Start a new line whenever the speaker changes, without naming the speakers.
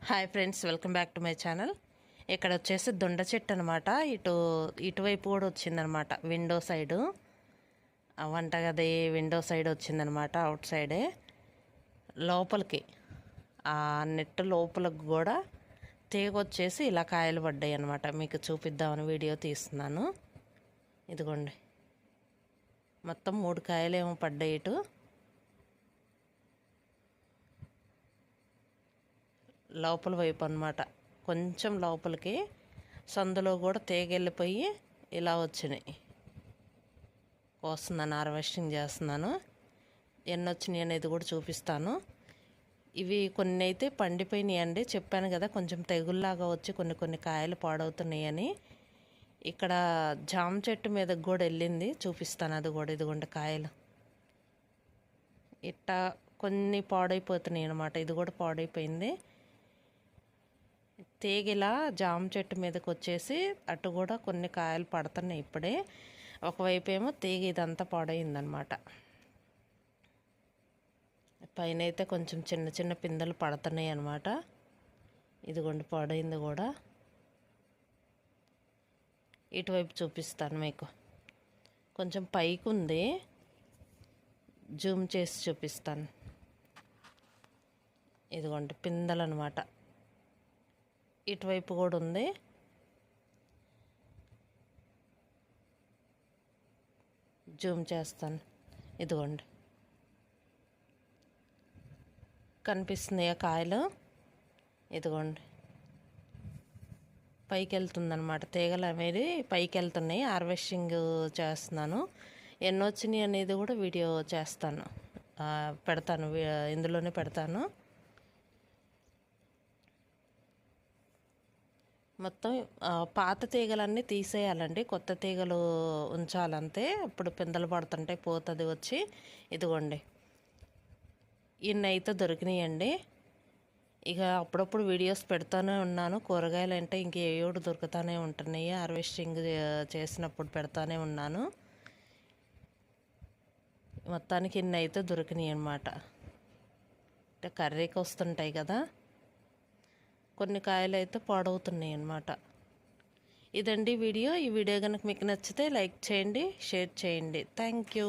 Hi friends, welcome back to my channel. ఇక్కడ వచ్చేసి దొండ చెట్టు అనమాట. ఇటువైపు కూడా వచ్చిందనమాట. విండో సైడు, వంటగది విండో సైడ్ వచ్చిందనమాట. అవుట్ సైడే లోపలికి ఆ నెట్ లోపలికి కూడా తీగ వచ్చేసి ఇలా కాయలు పడ్డాయి అనమాట. మీకు చూపిద్దామని వీడియో తీస్తున్నాను. ఇదిగోండి, మొత్తం 3 కాయలు ఏమో పడ్డాయి. ఇటు లోపల వైపు అనమాట, కొంచెం లోపలికి సందులో కూడా తీగెళ్ళిపోయి ఇలా వచ్చినాయి. కోస్తున్నాను, హార్వెస్టింగ్ చేస్తున్నాను. ఎన్ని వచ్చినాయి అనేది కూడా చూపిస్తాను. ఇవి కొన్ని అయితే పండిపోయినాయి అండి. చెప్పాను కదా, కొంచెం తెగుల్లాగా వచ్చి కొన్ని కాయలు పాడవుతున్నాయని. ఇక్కడ జామ చెట్టు మీదకి కూడా వెళ్ళింది, చూపిస్తాను అది కూడా. ఇదిగోండి కాయలు ఇట్టా కొన్ని పాడైపోతున్నాయి అనమాట. ఇది కూడా పాడైపోయింది. తీగిలా జామ చెట్టు మీదకి వచ్చేసి అటు కూడా కొన్ని కాయలు పడుతున్నాయి ఇప్పుడే. ఒకవైపు ఏమో తీగ ఇదంతా పాడైందనమాట. పైన అయితే కొంచెం చిన్న చిన్న పిందెలు పడుతున్నాయి అనమాట. ఇదిగోండి పాడైంది కూడా. ఇటువైపు చూపిస్తాను మీకు. కొంచెం పైకి ఉంది, జూమ్ చేసి చూపిస్తాను. ఇదిగోండి పిందెలు అనమాట. ఇటువైపు కూడా ఉంది. జూమ్ చేస్తాను. ఇదిగోండి కనిపిస్తున్నాయి కాయలు. ఇదిగోండి పైకి వెళ్తుందనమాట. తీగలు అనేది పైకి వెళ్తున్నాయి. హార్వెస్టింగ్ చేస్తున్నాను. ఎన్ని వచ్చినాయి అనేది కూడా వీడియో చేస్తాను, పెడతాను, ఇందులోనే పెడతాను. మొత్తం పాత తీగలన్నీ తీసేయాలండి, కొత్త తీగలు ఉంచాలంతే. అప్పుడు పిందెలు పడుతుంటే పోతుంది వచ్చి. ఇదిగోండి ఇన్ని అయితే దొరికినాయండి. ఇక అప్పుడప్పుడు వీడియోస్ పెడతానే ఉన్నాను. కూరగాయలు అంటే ఇంకేయోడు దొరుకుతూనే ఉంటున్నాయి. హార్వెస్టింగ్ చేసినప్పుడు పెడతానే ఉన్నాను. మొత్తానికి ఇన్ని అయితే దొరికినాయి అన్నమాట. అంటే కర్రీకి వస్తుంటాయి కదా, కొన్ని కాయలు అయితే పాడవుతున్నాయి అన్నమాట. ఇదండి వీడియో. ఈ వీడియో కనుక మీకు నచ్చితే లైక్ చేయండి, షేర్ చేయండి. Thank you.